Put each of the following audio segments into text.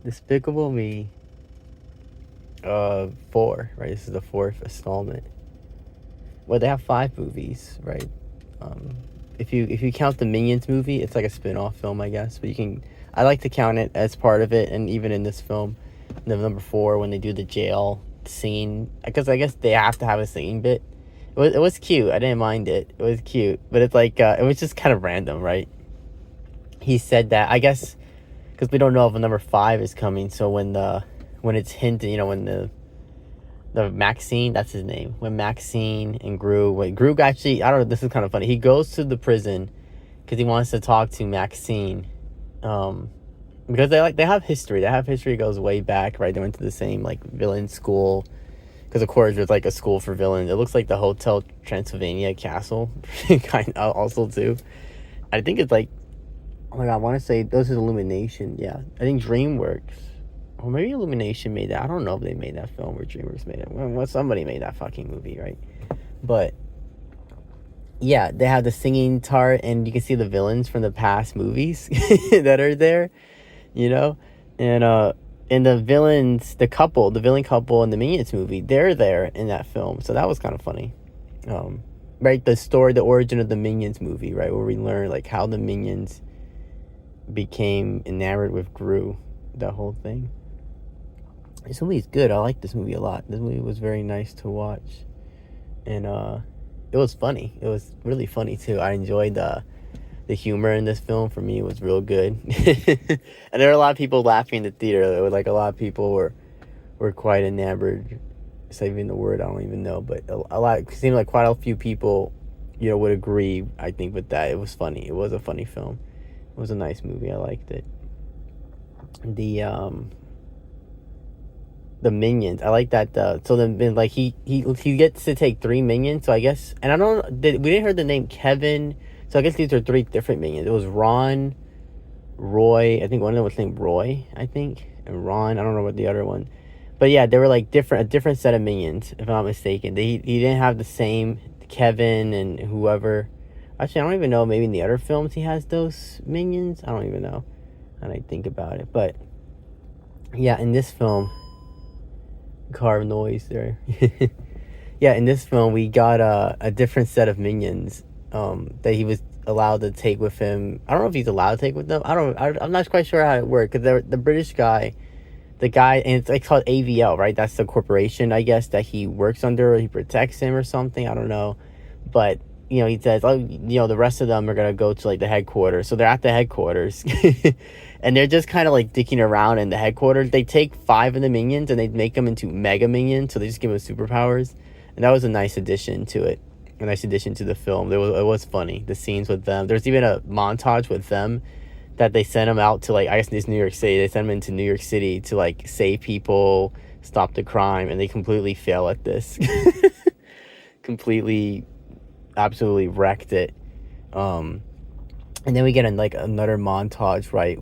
Despicable Me 4, right? This is the fourth installment. Well, they have 5 movies, right? Um, if you count the Minions movie, it's like a spin-off film, I guess. But I like to count it as part of it, and even in this film, the number 4 when they do the jail scene, because I guess they have to have a singing bit. It was cute. I didn't mind it. It was cute, but it's like it was just kind of random, right? He said that, I guess, because we don't know if number 5 is coming. So when it's hinted, when the Maxine, that's his name. When Maxine and Gru actually, I don't know, this is kind of funny. He goes to the prison because he wants to talk to Maxine. Because they have history. They have history goes way back, right? They went to the same like villain school. Because of course there's like a school for villains. It looks like the Hotel Transylvania Castle, kind of also too. I think it's like, oh my god, I want to say this is Illumination. Yeah, I think DreamWorks. Or maybe Illumination made that. I don't know if they made that film or DreamWorks made it. Well, somebody made that fucking movie, right? But yeah, they have the singing part, and you can see the villains from the past movies that are there, you know, and the villains, the villain couple in the Minions movie, they're there in that film, so that was kind of funny, right? The origin of the Minions movie, right, where we learn like how the Minions became enamored with Gru, that whole thing. This movie's good. I like this movie a lot. This movie was very nice to watch. And it was funny. It was really funny too. I enjoyed the humor in this film. For me, it was real good. And there were a lot of people laughing in the theater. There were like a lot of people were quite enamored. Is that even the word? I don't even know. But it seemed like quite a few people, would agree, I think, with that. It was funny. It was a funny film. It was a nice movie. I liked it. The Minions, I like that. So then like he gets to take 3 Minions. So I guess, and I don't we didn't hear the name Kevin. So I guess these are 3 different Minions. It was Ron, Roy. I think one of them was named Roy. I think, and Ron. I don't know what the other one. But yeah, they were like a different set of Minions, if I'm not mistaken. He didn't have the same Kevin and whoever. Actually, I don't even know. Maybe in the other films he has those Minions. I don't even know. And I think about it, but yeah, in this film. Car noise there. Yeah, in this film we got a different set of Minions that he was allowed to take with him. I don't know if he's allowed to take with them. I'm not quite sure how it worked, because the British guy, and it's like called AVL, right? That's the corporation, I guess, that he works under, or he protects him or something. I don't know, but he says, the rest of them are gonna go to like the headquarters. So they're at the headquarters. And they're just kind of like dicking around in the headquarters. They take 5 of the Minions and they make them into Mega Minions. So they just give them superpowers. And that was a nice addition to it. A nice addition to the film. It was funny. The scenes with them. There's even a montage with them that they send them out to, like, I guess this New York City. They send them into New York City to like save people, stop the crime. And they completely fail at this. Completely, absolutely wrecked it. And then we get another montage, right?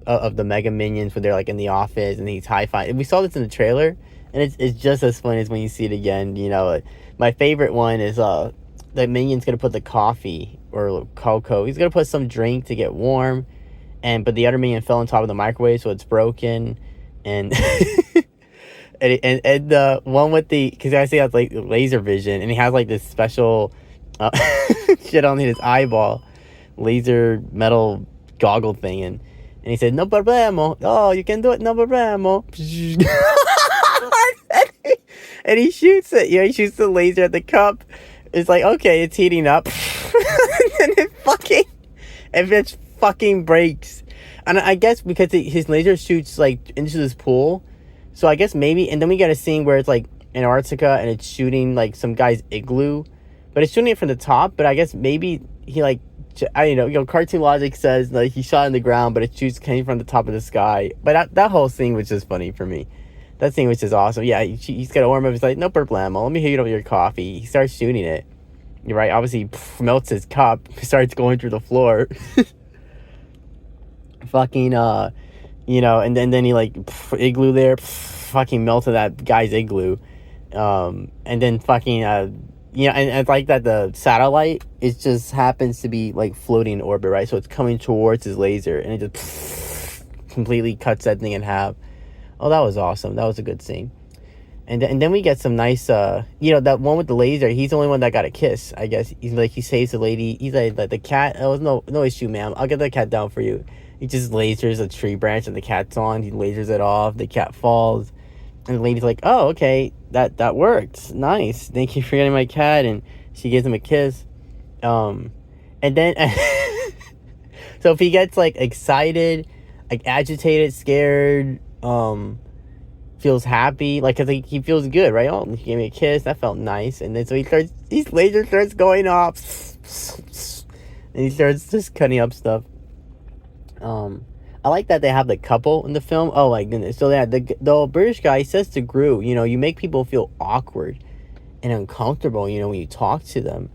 Of the Mega Minions where they're like in the office and he's high-fiving. We saw this in the trailer, and it's just as funny as when you see it again. My favorite one is the Minion's gonna put the coffee or cocoa. He's gonna put some drink to get warm, but the other Minion fell on top of the microwave, so it's broken, and. And the one with because I see he has like laser vision, and he has like this special shit on his eyeball, laser metal goggle thing, and he said no problemo. Oh, you can do it, no problemo. And he shoots it. He shoots the laser at the cup. It's like, okay, it's heating up, and it fucking breaks. And I guess because his laser shoots like into this pool. So I guess maybe, and then we get a scene where it's like Antarctica and it's shooting like some guy's igloo, but it's shooting it from the top. But I guess maybe he I don't know, cartoon logic says like he shot in the ground, but it came from the top of the sky. But that whole scene was just funny for me. That scene was just awesome. Yeah, he's got to warm up. He's like, no problemo. Let me heat up your coffee. He starts shooting it. You're right. Obviously, melts his cup. Starts going through the floor. Fucking and then he igloo there, fucking melted that guy's igloo, and then fucking you know, and it's like that the satellite, it just happens to be like floating in orbit, right? So it's coming towards his laser, and it just completely cuts that thing in half. Oh, that was awesome. That was a good scene. And then we get some nice, you know, that one with the laser. He's the only one that got a kiss, I guess. He's like, he saves the lady. He's like the cat. Oh, no issue, ma'am. I'll get the cat down for you. He just lasers a tree branch and the cat's on. He lasers it off. The cat falls, and the lady's like, "Oh, okay, that worked. Nice. Thank you for getting my cat." And she gives him a kiss. And then, so if he gets like excited, like agitated, scared, feels happy, like, cause he feels good, right? Oh, he gave me a kiss, that felt nice. And then so his laser starts going off, and he starts just cutting up stuff. I like that they have the couple in the film. Oh my goodness. So yeah, the British guy says to Gru, you know, you make people feel awkward and uncomfortable, you know, when you talk to them.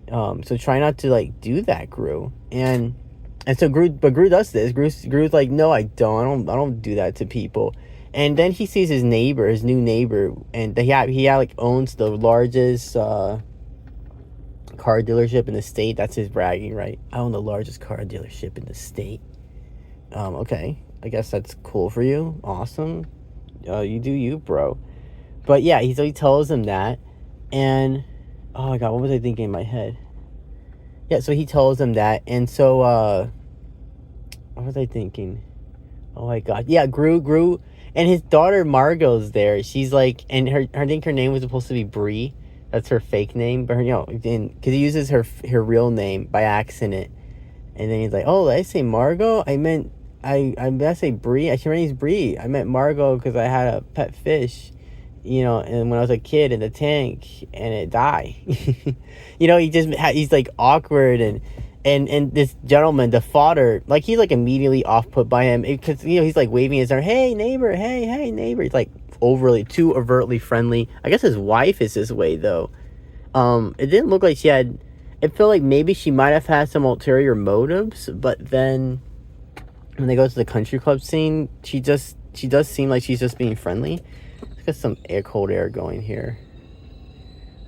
So try not to like do that, Gru. And so Gru does this. Gru's like, no, I don't do that to people. And then he sees his new neighbor, and he like owns the largest car dealership in the state. That's his bragging, right? I own the largest car dealership in the state. Okay, I guess that's cool for you. Awesome. You do you, bro. But yeah, he tells him that, and oh my god, what was I thinking in my head? Yeah, so he tells him that, and so what was I thinking? Oh my god, yeah, Gru. And his daughter Margot's there. She's like, and I think her name was supposed to be Bree. That's her fake name, but her, you know, because he uses her real name by accident. And then he's like, "Oh, did I say Margot? I meant I say Bree. Her name's Bree. I meant Margot because I had a pet fish, you know, and when I was a kid in the tank, and it died." You know, he's like awkward, and this gentleman, the father, like, he's like immediately off put by him, because, you know, he's like waving his arm, "Hey neighbor, hey neighbor." He's like too overtly friendly. I guess his wife is this way though. It didn't look like it felt like maybe she might have had some ulterior motives, but then when they go to the country club scene, she does seem like she's just being friendly. Let's get some cold air going here.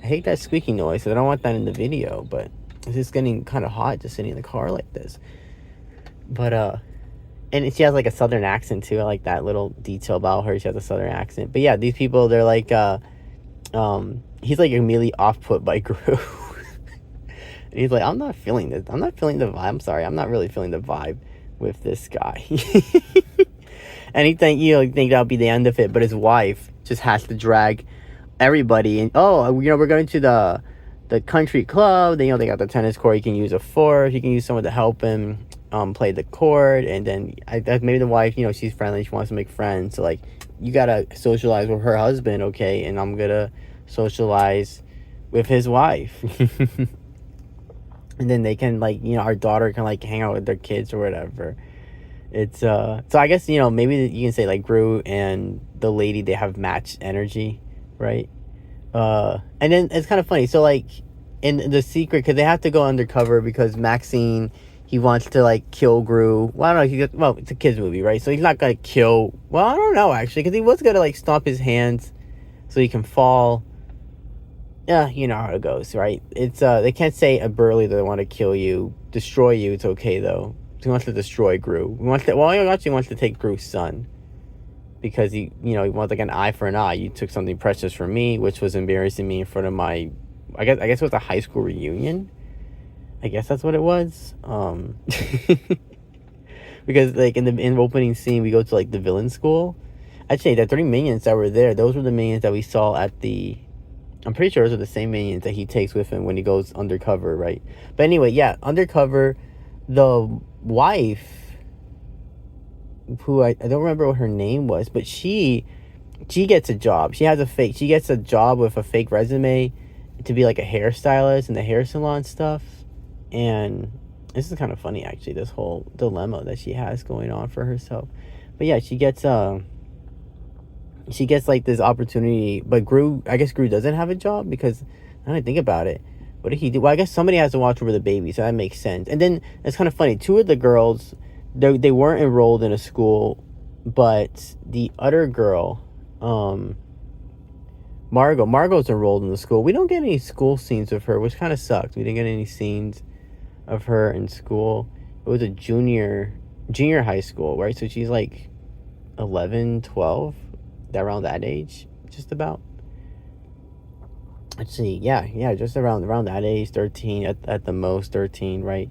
I hate that squeaky noise, so I don't want that in the video, but it's just getting kind of hot just sitting in the car like this. But and she has like a southern accent too. I like that little detail about her. She has a southern accent. But yeah, these people, they're like he's like immediately off put by Gru. And he's like, I'm not feeling this. I'm not feeling the vibe. I'm sorry, I'm not really feeling the vibe with this guy. And he think that'll be the end of it, but his wife just has to drag everybody. And we're going to the country club. They got the tennis court. He can use a fork. He can use someone to help him play the court. And then maybe the wife, she's friendly. She wants to make friends. So like, you gotta socialize with her husband, okay? And I'm gonna socialize with his wife. And then they can our daughter can hang out with their kids or whatever. It's so I guess maybe you can say like Gru and the lady, they have matched energy, right? And then it's kind of funny. So like in the secret, because they have to go undercover because Maxine, he wants to kill Gru. Well, I don't know. It's a kids movie, right? So he's not gonna kill. Well, I don't know actually, because he was gonna stomp his hands so he can fall. Yeah, you know how it goes, right? It's they can't say Burley that they want to kill you, destroy you. It's okay though. He wants to destroy Gru. He actually wants to take Gru's son, because he wants an eye for an eye. You took something precious from me, which was embarrassing me in front of my, I guess it was a high school reunion. I guess that's what it was. Because in the opening scene, we go to the villain school. Actually, the 3 minions that were there, those were the minions that we saw at the. I'm pretty sure those are the same minions that he takes with him when he goes undercover, right? But anyway, yeah, undercover, the wife, who I don't remember what her name was, but she gets a job. She gets a job with a fake resume to be a hairstylist in the hair salon stuff. And this is kind of funny, actually, this whole dilemma that she has going on for herself. But yeah, she gets this opportunity, but I guess Gru doesn't have a job, because now I think about it, what did he do? Well, I guess somebody has to watch over the baby, so that makes sense. And then it's kind of funny, 2 of the girls, they weren't enrolled in a school, but the other girl, Margot's enrolled in the school. We don't get any school scenes of her, which kind of sucks. We didn't get any scenes of her in school. It was a junior high school, right? So she's like 11, 12, around that age, just about. Let's see. Yeah, just around that age, 13 at the most, 13, right?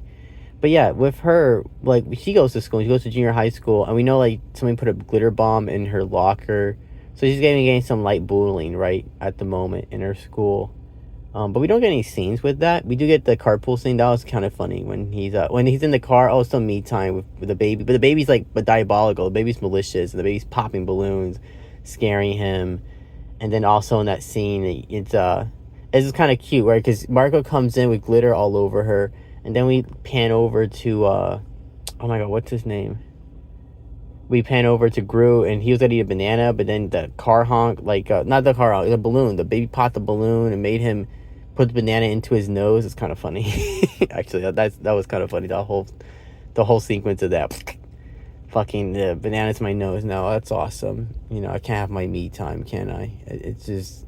But yeah, with her, like, she goes to school. She goes to junior high school, and we know, like, somebody put a glitter bomb in her locker. So she's getting some light bullying, right, at the moment in her school. But we don't get any scenes with that. We do get the carpool scene. That was kind of funny when he's in the car. Oh, some me time with the baby. But the baby's, like, diabolical. The baby's malicious, and the baby's popping balloons, scaring him. And then also in that scene, it's kind of cute, right? Because Margot comes in with glitter all over her. And then we pan over to, oh my god, what's his name? We pan over to Gru, and he was gonna eat a banana, but then the car honk, like, not the car honk, the balloon. The baby popped the balloon and made him put the banana into his nose. It's kind of funny. Actually, that was kind of funny. The whole sequence of that. Fucking the banana to my nose. No, that's awesome. You know, I can't have my me time, can I? It's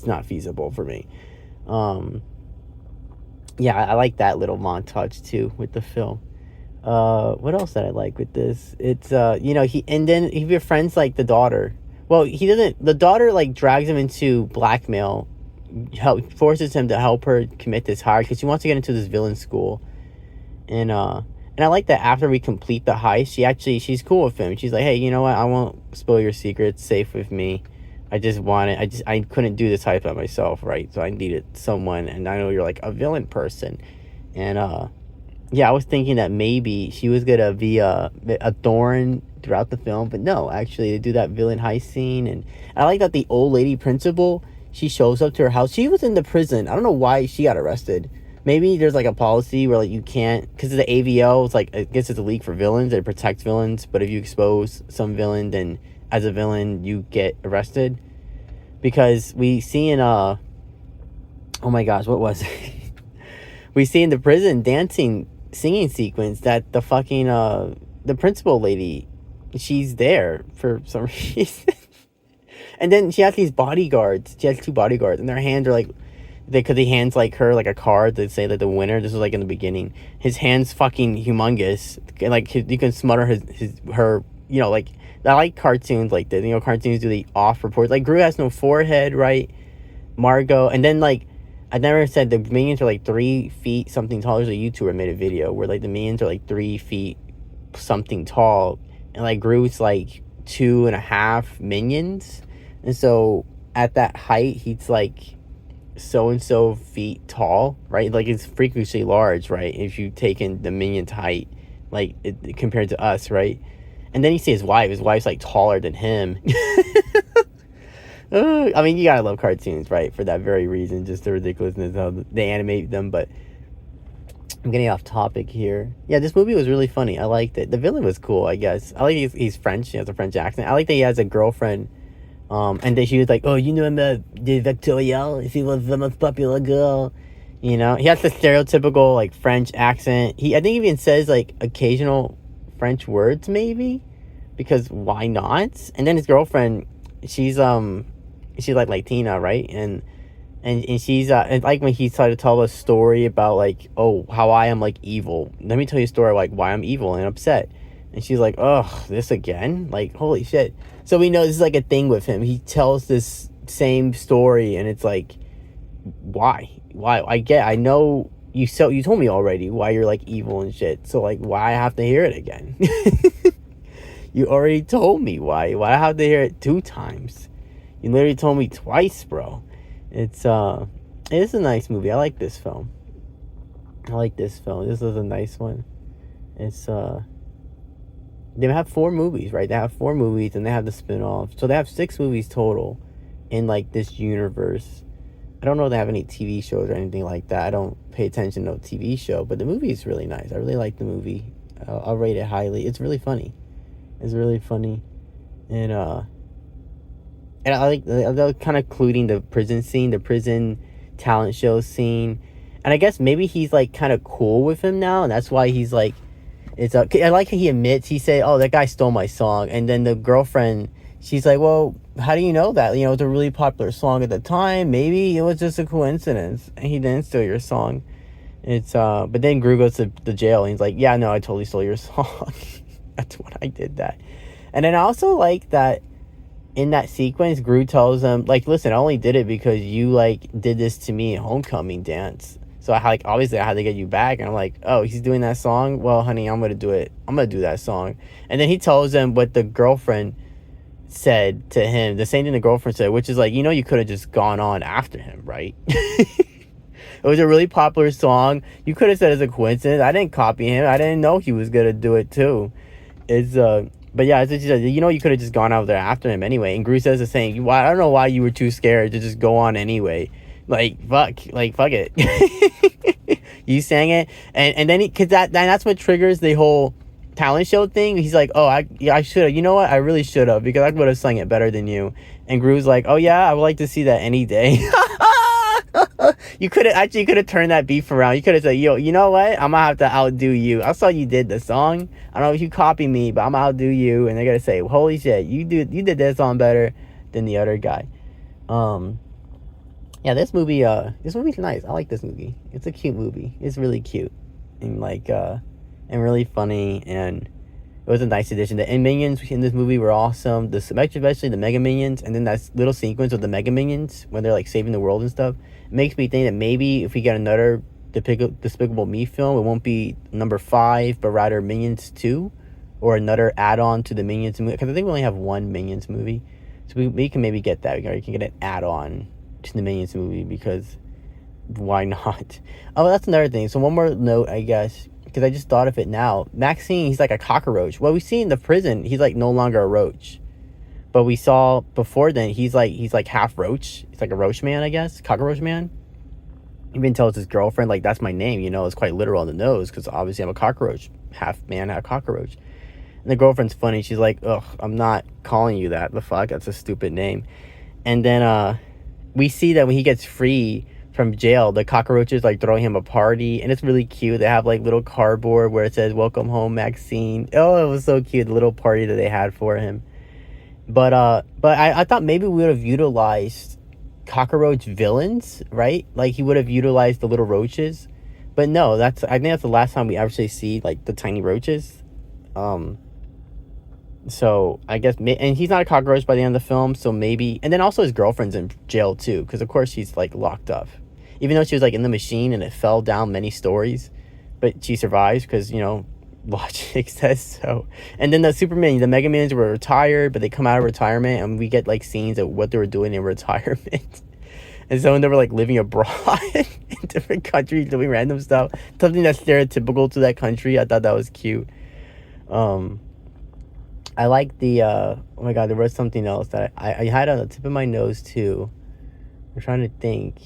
not feasible for me. Yeah, I like that little montage too with the film. What else did I like with this? It's you know, he befriends like the daughter. Well, he doesn't. The daughter like drags him into blackmail, forces him to help her commit this heist because she wants to get into this villain school, and I like that after we complete the heist, she's cool with him. She's like, hey, you know what? I won't spoil your secrets. Safe with me. I couldn't do this heist by myself, right? So I needed someone, and I know you're like a villain person, and yeah, I was thinking that maybe she was gonna be a thorn throughout the film, but no, actually they do that villain heist scene, and I like that the old lady principal, she shows up to her house. She was in the prison. I don't know why she got arrested. Maybe there's like a policy where like you can't, because of the AVO, it's like, I guess it's a league for villains. It protects villains, but if you expose some villain, then as a villain you get arrested. Because we see in oh my gosh, what was it? We see in the prison singing sequence that the fucking the principal lady, she's there for some reason. And then she has these bodyguards. She has 2 bodyguards, and their hands are like, because he hands like her like a card that say like the winner. This was like in the beginning. His hands fucking humongous. Like you can smother her. You know, like, I like cartoons like this. You know, cartoons do the off reports. Like Gru has no forehead, right? Margot, and then like, I never said the minions are like 3 feet something tall. There's a YouTuber made a video where like the minions are like 3 feet something tall, and like Gru's like 2.5 minions, and so at that height he's like so and so feet tall, right? Like it's freakishly large, right? If you take in the minion's height, like compared to us, right? And then you see his wife. His wife's like taller than him. I mean, you gotta love cartoons, right? For that very reason, just the ridiculousness of how they animate them. But I'm getting off topic here. Yeah, this movie was really funny. I liked it. The villain was cool, I guess. I like he's French. He has a French accent. I like that he has a girlfriend. And then she was like, oh, you know him, the Victorielle? She was the most popular girl. You know, he has the stereotypical like French accent. I think he even says like occasional French words, maybe, because why not? And then his girlfriend, she's like Latina, right? And she's and like when he started to tell a story about like, oh, how I am like evil. Let me tell you a story like why I'm evil and upset. And she's like, oh, this again? Like, holy shit. So we know this is like a thing with him. He tells this same story, and it's like, why? I know you told me already why you're like evil and shit. So like, why I have to hear it again? You already told me why. Why I have to hear it 2 times? You literally told me twice, bro. It is a nice movie. I like this film. This is a nice one. It's they have 4 movies, right? They have 4 movies, and they have the spin-off. So they have 6 movies total in like this universe. I don't know if they have any TV shows or anything like that. I don't pay attention to no TV show, but the movie is really nice. I really like the movie. I'll rate it highly. It's really funny. And I like kind of including the prison scene, the prison talent show scene. And I guess maybe he's like kind of cool with him now, and that's why he's like, I like how he admits, he said, oh, that guy stole my song. And then the girlfriend, she's like, well, how do you know that? You know, it's a really popular song at the time. Maybe it was just a coincidence. And he didn't steal your song. It's but then Gru goes to the jail and he's like, yeah, no, I totally stole your song. That's when I did that. And then I also like that in that sequence, Gru tells him, like, listen, I only did it because you, like, did this to me at homecoming dance. So I like, obviously I had to get you back. And I'm like, oh, he's doing that song? Well, honey, I'm gonna do it. I'm gonna do that song. And then he tells him what the girlfriend said to him, the same thing the girlfriend said, which is like, you know, you could have just gone on after him, right? It was a really popular song. You could have said it's a coincidence. I didn't copy him. I didn't know he was gonna do it too. It's but yeah, it's just, you know, you could have just gone out there after him anyway. And Gru says the same. I don't know why you were too scared to just go on anyway. Like fuck it. You sang it, and then because that's what triggers the whole talent show thing. He's like, oh, I should have. You know what? I really should have, because I would have sung it better than you. And Gru's like, oh yeah, I would like to see that any day. You could have turned that beef around. You could have said, yo, you know what? I'm gonna have to outdo you. I saw you did the song. I don't know if you copy me, but I'm gonna outdo you. And they're gonna say, holy shit, you did that song better than the other guy. Yeah, this movie's nice. I like this movie. It's a cute movie. It's really cute and like and really funny, and it was a nice addition. The minions in this movie were awesome. Especially the Mega Minions, and then that little sequence of the Mega Minions when they're like saving the world and stuff. It makes me think that maybe if we get another Despicable Me film, it won't be number 5, but rather Minions 2, or another add-on to the Minions movie. Because I think we only have one Minions movie, so we can maybe get that. We can get an add-on to the Minions movie, because why not? Oh, that's another thing. So one more note, I guess, because I just thought of it now. Maxine, he's like a cockroach. Well, we see in the prison, he's like no longer a roach. But we saw before then, he's like half roach. He's like a roach man, I guess. Cockroach man. He even tells his girlfriend, like, that's my name, you know. It's quite literal on the nose, because obviously I'm a cockroach. Half man, half cockroach. And the girlfriend's funny. She's like, ugh, I'm not calling you that. The fuck? That's a stupid name. And then we see that when he gets free from jail, the cockroaches like throwing him a party, and it's really cute. They have like little cardboard where it says welcome home Maxine. Oh, it was so cute, the little party that they had for him. But I thought maybe we would have utilized cockroach villains, right? Like he would have utilized the little roaches. But no, I think that's the last time we actually see like the tiny roaches. So I guess, and he's not a cockroach by the end of the film, so maybe. And then also his girlfriend's in jail too, because of course she's like locked up, even though she was like in the machine and it fell down many stories, but she survives because, you know, logic says so. And then the Mega Minions were retired, but they come out of retirement, and we get like scenes of what they were doing in retirement. And so they were like living abroad in different countries, doing random stuff, something that's stereotypical to that country. I thought that was cute. I like the oh my god, there was something else that I had on the tip of my nose too. I'm trying to think.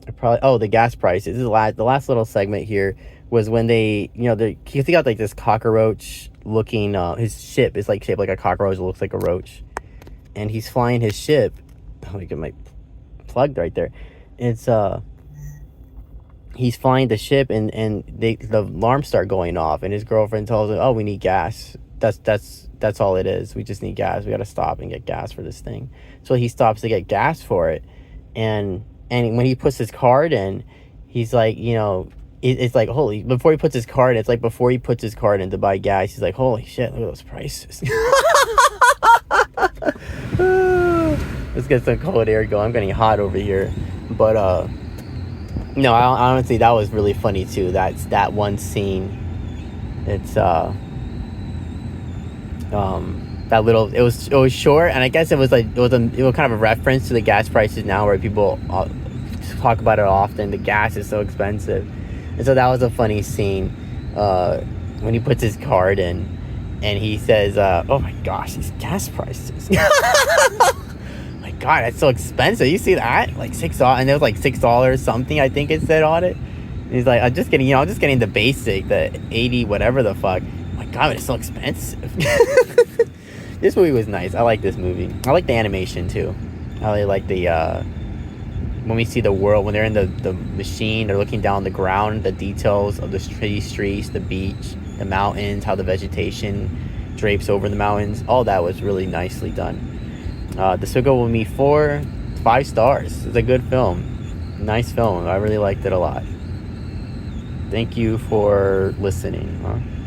The gas prices. This is the last little segment here was when they, you know, he got like this cockroach looking, his ship is like shaped like a cockroach, it looks like a roach, and he's flying his ship. Let me get my plug right there. It's he's flying the ship, and the alarms start going off, and his girlfriend tells him, oh, we need gas. That's all it is. We just need gas. We got to stop and get gas for this thing. So he stops to get gas for it, and when he puts his card in, he's like, you know, it's like, holy, before he puts his card in, it's like before he puts his card in to buy gas, he's like, holy shit, look at those prices. Let's get some cold air going. I'm getting hot over here. But no, honestly, that was really funny too. That one scene. It's that little, it was short, and I guess it was kind of a reference to the gas prices now, where people talk about it often. The gas is so expensive, and so that was a funny scene when he puts his card in, and he says, "Oh my gosh, these gas prices! My God, that's so expensive. You see that? Like $6, and it was like $6 something. I think it said on it." And he's like, I'm just getting the basic, the 80 whatever the fuck. My God, it's so expensive. This movie was nice. I like this movie. I like the animation too. I really like the when we see the world, when they're in the machine, they're looking down the ground, the details of the streets, the beach, the mountains, how the vegetation drapes over the mountains. All that was really nicely done. Despicable Me 4, 5 stars. It's a good film. Nice film. I really liked it a lot. Thank you for listening.